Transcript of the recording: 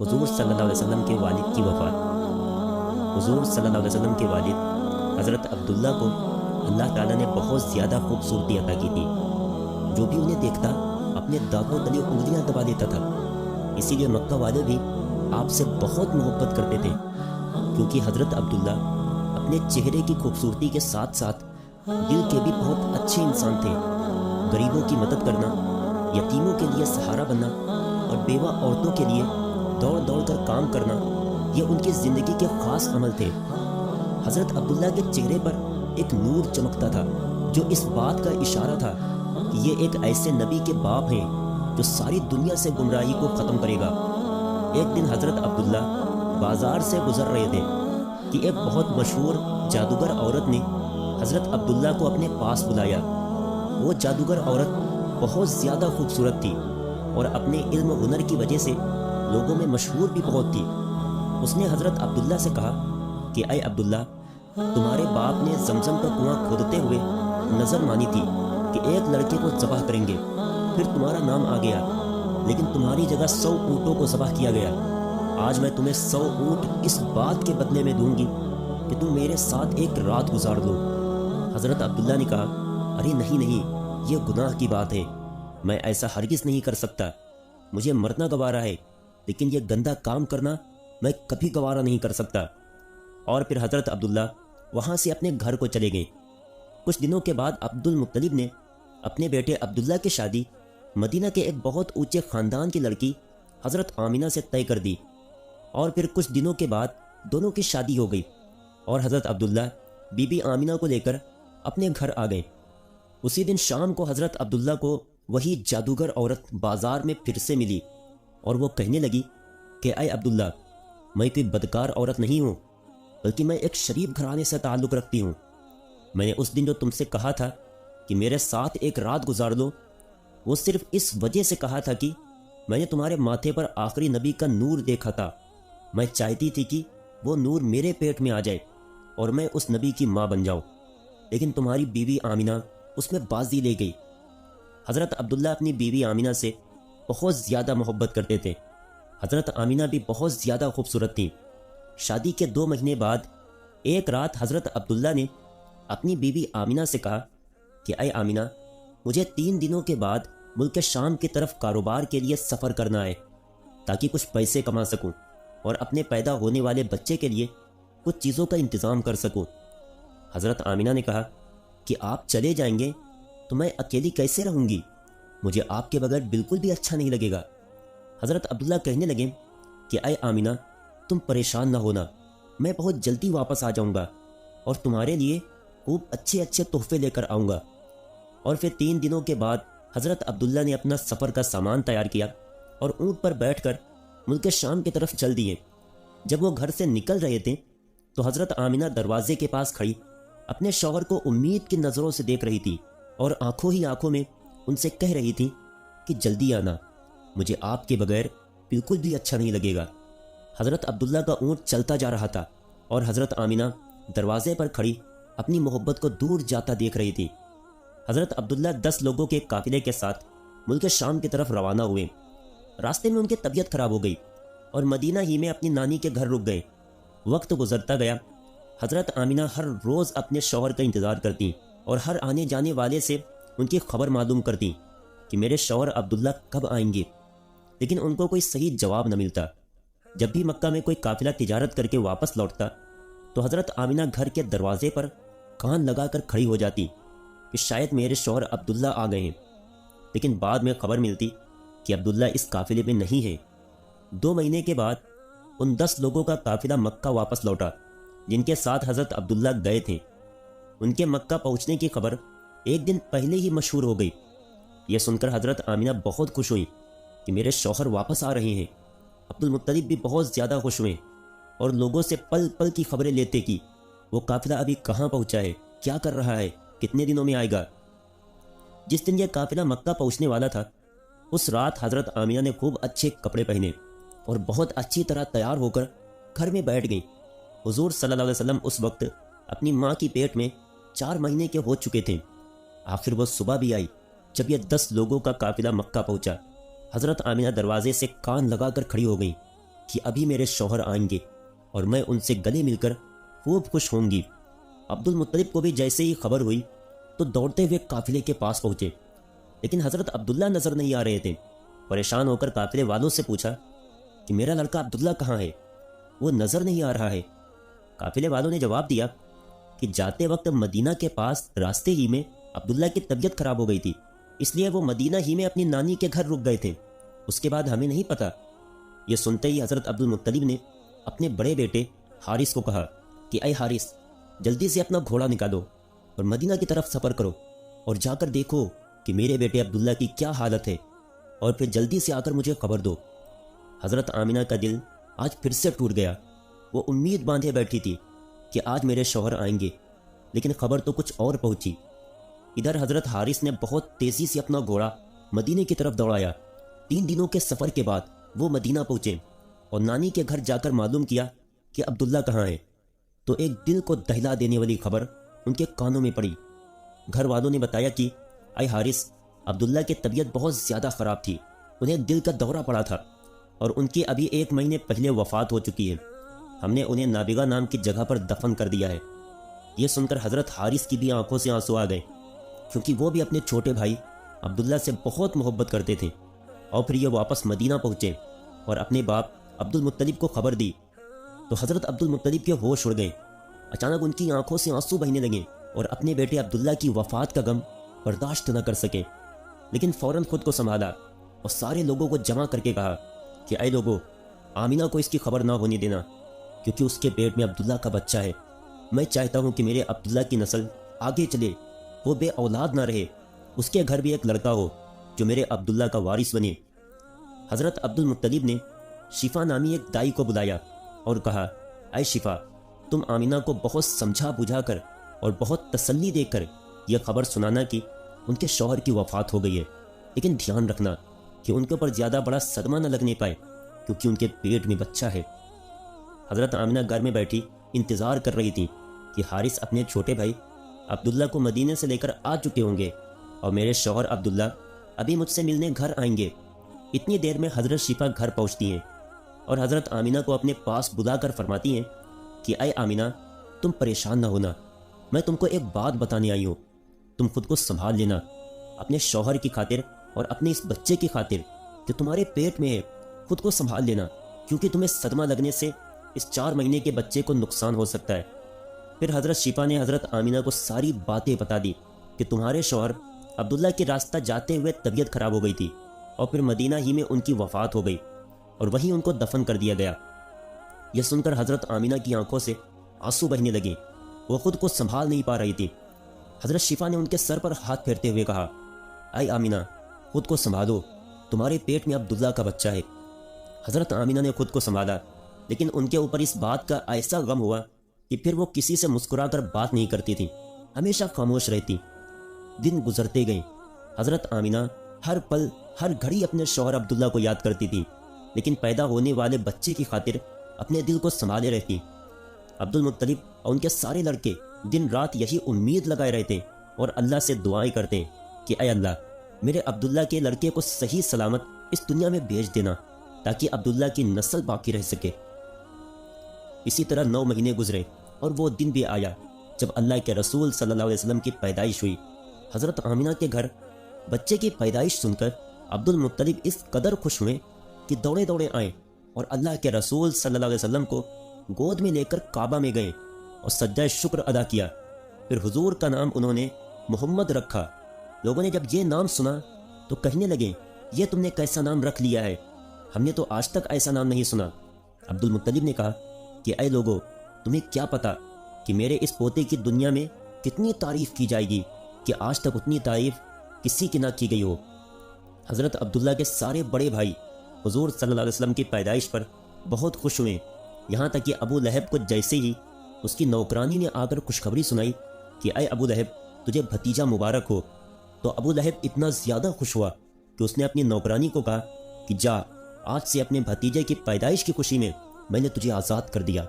حضور صلی اللہ علیہ وسلم کے والد کی وفات۔ حضور صلی اللہ علیہ وسلم کے والد حضرت عبداللہ کو اللہ تعالیٰ نے بہت زیادہ خوبصورتی عطا کی تھی۔ جو بھی انہیں دیکھتا اپنے دانتوں تلے انگلیاں دبا دیتا تھا۔ اسی لیے مکہ والے بھی آپ سے بہت محبت کرتے تھے، کیونکہ حضرت عبداللہ اپنے چہرے کی خوبصورتی کے ساتھ ساتھ دل کے بھی بہت اچھے انسان تھے۔ غریبوں کی مدد کرنا، یتیموں کے لیے سہارا بننا اور بیوہ عورتوں کے لیے دوڑ دوڑ کر کام کرنا، یہ ان کی زندگی کے خاص عمل تھے۔ حضرت عبداللہ کے چہرے پر ایک نور چمکتا تھا جو اس بات کا اشارہ تھا کہ یہ ایک ایسے نبی کے باپ ہیں جو ساری دنیا سے گمراہی کو ختم کرے گا۔ ایک دن حضرت عبداللہ بازار سے گزر رہے تھے کہ ایک بہت مشہور جادوگر عورت نے حضرت عبداللہ کو اپنے پاس بلایا۔ وہ جادوگر عورت بہت زیادہ خوبصورت تھی اور اپنے علم و ہنر کی وجہ سے لوگوں میں مشہور بھی بہت تھی۔ اس نے حضرت عبداللہ سے کہا کہ اے عبداللہ، تمہارے باپ نے زمزم کا کنواں کھودتے ہوئے نظر مانی تھی کہ ایک لڑکے کو ذبح کریں گے، پھر تمہارا نام آ گیا، لیکن تمہاری جگہ 100 اونٹوں کو ذبح کیا گیا۔ آج میں تمہیں 100 اونٹ اس بات کے بدلے میں دوں گی کہ تم میرے ساتھ ایک رات گزار دو۔ حضرت عبداللہ نے کہا، ارے نہیں، یہ گناہ کی بات ہے، میں ایسا ہرگز نہیں کر سکتا۔ مجھے مرنا گوارا ہے، لیکن یہ گندا کام کرنا میں کبھی گوارا نہیں کر سکتا۔ اور پھر حضرت عبداللہ وہاں سے اپنے گھر کو چلے گئے۔ کچھ دنوں کے بعد عبد المطلب نے اپنے بیٹے عبداللہ کی شادی مدینہ کے ایک بہت اونچے خاندان کی لڑکی حضرت آمینہ سے طے کر دی، اور پھر کچھ دنوں کے بعد دونوں کی شادی ہو گئی اور حضرت عبداللہ بی بی آمینہ کو لے کر اپنے گھر آ گئے۔ اسی دن شام کو حضرت عبداللہ کو وہی جادوگر عورت بازار میں پھر سے ملی اور وہ کہنے لگی کہ اے عبداللہ، میں کوئی بدکار عورت نہیں ہوں، بلکہ میں ایک شریف گھرانے سے تعلق رکھتی ہوں۔ میں نے اس دن جو تم سے کہا تھا کہ میرے ساتھ ایک رات گزار دو، وہ صرف اس وجہ سے کہا تھا کہ میں نے تمہارے ماتھے پر آخری نبی کا نور دیکھا تھا۔ میں چاہتی تھی کہ وہ نور میرے پیٹ میں آ جائے اور میں اس نبی کی ماں بن جاؤں، لیکن تمہاری بیوی آمینہ اس میں بازی لے گئی۔ حضرت عبداللہ اپنی بیوی آمینہ سے بہت زیادہ محبت کرتے تھے۔ حضرت آمینہ بھی بہت زیادہ خوبصورت تھیں۔ شادی کے 2 مہینے بعد ایک رات حضرت عبداللہ نے اپنی بیوی آمینہ سے کہا کہ اے آمینہ، مجھے 3 دنوں کے بعد ملک شام کی طرف کاروبار کے لیے سفر کرنا ہے تاکہ کچھ پیسے کما سکوں اور اپنے پیدا ہونے والے بچے کے لیے کچھ چیزوں کا انتظام کر سکوں۔ حضرت آمینہ نے کہا کہ آپ چلے جائیں گے تو میں اکیلی کیسے رہوں گی؟ مجھے آپ کے بغیر بالکل بھی اچھا نہیں لگے گا۔ حضرت عبداللہ کہنے لگے کہ اے آمینہ، تم پریشان نہ ہونا، میں بہت جلدی واپس آ جاؤں گا اور تمہارے لیے خوب اچھے تحفے لے کر آؤں گا۔ اور پھر 3 دنوں کے بعد حضرت عبداللہ نے اپنا سفر کا سامان تیار کیا اور اونٹ پر بیٹھ کر ملک شام کی طرف چل دیے۔ جب وہ گھر سے نکل رہے تھے تو حضرت آمینہ دروازے کے پاس کھڑی اپنے شوہر کو امید کی نظروں سے دیکھ رہی تھی اور آنکھوں ہی آنکھوں میں ان سے کہہ رہی تھی کہ جلدی آنا، مجھے آپ کے بغیر بالکل بھی اچھا نہیں لگے گا۔ حضرت عبداللہ کا اونٹ چلتا جا رہا تھا اور حضرت آمینہ دروازے پر کھڑی اپنی محبت کو دور جاتا دیکھ رہی تھی۔ حضرت عبداللہ 10 لوگوں کے قافلے کے ساتھ ملک شام کی طرف روانہ ہوئے۔ راستے میں ان کی طبیعت خراب ہو گئی اور مدینہ ہی میں اپنی نانی کے گھر رک گئے۔ وقت گزرتا گیا۔ حضرت آمینہ ہر روز اپنے شوہر کا انتظار کرتی اور ہر آنے جانے والے سے ان کی خبر معلوم کرتی کہ میرے شوہر عبداللہ کب آئیں گے، لیکن ان کو کوئی صحیح جواب نہ ملتا۔ جب بھی مکہ میں کوئی قافلہ تجارت کر کے واپس لوٹتا تو حضرت آمینہ گھر کے دروازے پر کان لگا کر کھڑی ہو جاتی کہ شاید میرے شوہر عبداللہ آ گئے ہیں، لیکن بعد میں خبر ملتی کہ عبداللہ اس قافلے میں نہیں ہے۔ 2 مہینے کے بعد ان 10 لوگوں کا قافلہ مکہ واپس لوٹا جن کے ساتھ حضرت عبداللہ گئے تھے۔ ان کے مکہ پہنچنے کی خبر ایک دن پہلے ہی مشہور ہو گئی۔ یہ سن کر حضرت آمینہ بہت خوش ہوئی کہ میرے شوہر واپس آ رہے ہیں۔ عبد المطلب بھی بہت زیادہ خوش ہوئے اور لوگوں سے پل پل کی خبریں لیتے کہ وہ قافلہ ابھی کہاں پہنچا ہے، کیا کر رہا ہے، کتنے دنوں میں آئے گا۔ جس دن یہ قافلہ مکہ پہنچنے والا تھا اس رات حضرت آمینہ نے خوب اچھے کپڑے پہنے اور بہت اچھی طرح تیار ہو کر گھر میں بیٹھ گئی۔ حضور صلی اللہ علیہ وسلم اس وقت اپنی ماں کی پیٹ میں 4 مہینے کے ہو چکے تھے۔ آخر وہ صبح بھی آئی جب یہ 10 لوگوں کا قافلہ مکہ پہنچا۔ حضرت آمینہ دروازے سے کان لگا کر کھڑی ہو گئی کہ ابھی میرے شوہر آئیں گے اور میں ان سے گلے مل کر خوب خوش ہوں گی۔ عبد المطلب کو بھی جیسے ہی خبر ہوئی تو دوڑتے ہوئے قافلے کے پاس پہنچے، لیکن حضرت عبداللہ نظر نہیں آ رہے تھے۔ پریشان ہو کر قافلے والوں سے پوچھا کہ میرا لڑکا عبداللہ کہاں ہے؟ وہ نظر نہیں آ رہا ہے۔ قافلے والوں نے جواب دیا کہ جاتے وقت مدینہ کے پاس راستے ہی میں عبداللہ کی طبیعت خراب ہو گئی تھی، اس لیے وہ مدینہ ہی میں اپنی نانی کے گھر رک گئے تھے، اس کے بعد ہمیں نہیں پتا۔ یہ سنتے ہی حضرت عبد المطلب نے اپنے بڑے بیٹے حارث کو کہا کہ اے حارث، جلدی سے اپنا گھوڑا نکالو اور مدینہ کی طرف سفر کرو اور جا کر دیکھو کہ میرے بیٹے عبداللہ کی کیا حالت ہے، اور پھر جلدی سے آ کر مجھے خبر دو۔ حضرت آمنہ کا دل آج پھر سے ٹوٹ گیا۔ وہ امید باندھے بیٹھی تھی کہ آج میرے شوہر آئیں گے، لیکن خبر تو کچھ اور پہنچی۔ ادھر حضرت حارث نے بہت تیزی سے اپنا گھوڑا مدینے کی طرف دوڑایا۔ 3 دنوں کے سفر کے بعد وہ مدینہ پہنچے اور نانی کے گھر جا کر معلوم کیا کہ عبداللہ کہاں ہے، تو ایک دل کو دہلا دینے والی خبر ان کے کانوں میں پڑی۔ گھر والوں نے بتایا کہ اے حارث، عبداللہ کی طبیعت بہت زیادہ خراب تھی، انہیں دل کا دورہ پڑا تھا اور ان کی ابھی 1 مہینے پہلے وفات ہو چکی ہے، ہم نے انہیں نابغہ نام کی جگہ پر دفن کر دیا ہے۔ یہ سن کر حضرت حارث کی بھی آنکھوں سے آنسو آ گئے، کیونکہ وہ بھی اپنے چھوٹے بھائی عبداللہ سے بہت محبت کرتے تھے۔ اور پھر یہ واپس مدینہ پہنچے اور اپنے باپ عبد المطلب کو خبر دی تو حضرت عبد المطلب کے ہوش اڑ گئے۔ اچانک ان کی آنکھوں سے آنسو بہنے لگے اور اپنے بیٹے عبداللہ کی وفات کا غم برداشت نہ کر سکے، لیکن فوراً خود کو سنبھالا اور سارے لوگوں کو جمع کر کے کہا کہ اے لوگوں، آمنہ کو اس کی خبر نہ ہونے دینا، کیونکہ اس کے پیٹ میں عبداللہ کا بچہ ہے۔ میں چاہتا ہوں کہ میرے عبداللہ کی نسل آگے چلے، وہ بے اولاد نہ رہے، اس کے گھر بھی ایک لڑکا ہو جو میرے عبداللہ کا وارث بنے۔ حضرت عبد المطلب نے شفا نامی ایک دائی کو بلایا اور کہا اے شفا، تم آمنہ کو بہت سمجھا بجھا کر اور بہت تسلی دے کر یہ خبر سنانا کہ ان کے شوہر کی وفات ہو گئی ہے، لیکن دھیان رکھنا کہ ان کے اوپر زیادہ بڑا صدمہ نہ لگنے پائے، کیونکہ ان کے پیٹ میں بچہ ہے۔ حضرت آمنہ گھر میں بیٹھی انتظار کر رہی تھی کہ حارث اپنے چھوٹے بھائی عبداللہ کو مدینے سے لے کر آ چکے ہوں گے اور میرے شوہر عبداللہ ابھی مجھ سے ملنے گھر آئیں گے۔ اتنی دیر میں حضرت شفا گھر پہنچتی ہیں اور حضرت آمنہ کو اپنے پاس بلا کر فرماتی ہیں کہ اے آمنہ، تم پریشان نہ ہونا، میں تم کو ایک بات بتانے آئی ہوں، تم خود کو سنبھال لینا، اپنے شوہر کی خاطر اور اپنے اس بچے کی خاطر جو تمہارے پیٹ میں ہے، خود کو سنبھال لینا، کیونکہ تمہیں صدمہ لگنے سے اس 4 مہینے کے بچے کو نقصان ہو سکتا ہے۔ پھر حضرت شفا نے حضرت آمنہ کو ساری باتیں بتا دی کہ تمہارے شوہر عبداللہ کے راستہ جاتے ہوئے طبیعت خراب ہو گئی تھی اور پھر مدینہ ہی میں ان کی وفات ہو گئی اور وہیں ان کو دفن کر دیا گیا۔ یہ سن کر حضرت آمنہ کی آنکھوں سے آنسو بہنے لگے، وہ خود کو سنبھال نہیں پا رہی تھی۔ حضرت شفا نے ان کے سر پر ہاتھ پھیرتے ہوئے کہا اے آمنہ، خود کو سنبھالو، تمہارے پیٹ میں عبداللہ کا بچہ ہے۔ حضرت آمنہ نے خود کو سنبھالا، لیکن ان کے اوپر اس بات کا ایسا غم ہوا کہ پھر وہ کسی سے مسکرا کر بات نہیں کرتی تھی، ہمیشہ خاموش رہتی۔ دن گزرتے گئے، حضرت آمنہ ہر پل ہر گھڑی اپنے شوہر عبداللہ کو یاد کرتی تھی، لیکن پیدا ہونے والے بچے کی خاطر اپنے دل کو سنبھالے رہتی۔ عبد المطلب اور ان کے سارے لڑکے دن رات یہی امید لگائے رہتے اور اللہ سے دعائیں کرتے کہ اے اللہ، میرے عبداللہ کے لڑکے کو صحیح سلامت اس دنیا میں بھیج دینا تاکہ عبداللہ کی نسل باقی رہ سکے۔ اسی طرح 9 مہینے گزرے اور وہ دن بھی آیا جب اللہ کے رسول صلی اللہ علیہ وسلم کی پیدائش ہوئی۔ حضرت آمنہ کے گھر بچے کی پیدائش سن کر عبد المطلب اس قدر خوش ہوئے کہ دوڑے دوڑے آئے اور اللہ کے رسول صلی اللہ علیہ وسلم کو گود میں لے کر کعبہ میں گئے اور سجدہ شکر ادا کیا۔ پھر حضور کا نام انہوں نے محمد رکھا۔ لوگوں نے جب یہ نام سنا تو کہنے لگے یہ تم نے کیسا نام رکھ لیا ہے، ہم نے تو آج تک ایسا نام نہیں سنا۔ عبد المطلب نے کہا کہ اے لوگو، تمہیں کیا پتا کہ میرے اس پوتے کی دنیا میں کتنی تعریف کی جائے گی کہ آج تک اتنی تعریف کسی کی نہ کی گئی ہو۔ حضرت عبداللہ کے سارے بڑے بھائی حضور صلی اللہ علیہ وسلم کی پیدائش پر بہت خوش ہوئے، یہاں تک کہ ابو لہب کو جیسے ہی اس کی نوکرانی نے آ کر خوشخبری سنائی کہ اے ابو لہب، تجھے بھتیجا مبارک ہو، تو ابو لہب اتنا زیادہ خوش ہوا کہ اس نے اپنی نوکرانی کو کہا کہ جا، آج سے اپنے بھتیجے کی پیدائش کی خوشی میں نے تجھے آزاد کر دیا۔